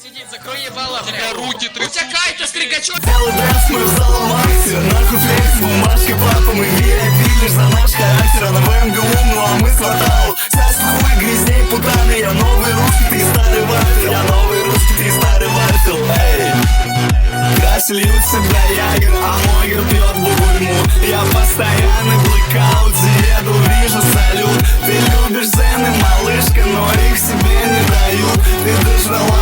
Сидеть, закрой ебало, бля, руки трясут. Утекайте, стригачок! Целый дресс, мы в залом акте. Нахуй флекс, бумажка, папа, мы VIP лишь за наш характер. Она в МГУ, ну а мы с кварталу. Сясь хуй, грязней путаны. Я новый русский, ты старый вафел. Я новый русский, ты старый вафел. Эй, кашель льют всегда ягер, а Могер пьет бугульму. Я в постоянный блэкауте, еду, вижу салют. Ты любишь зены, малышка, но их себе не дают. Ты дожрала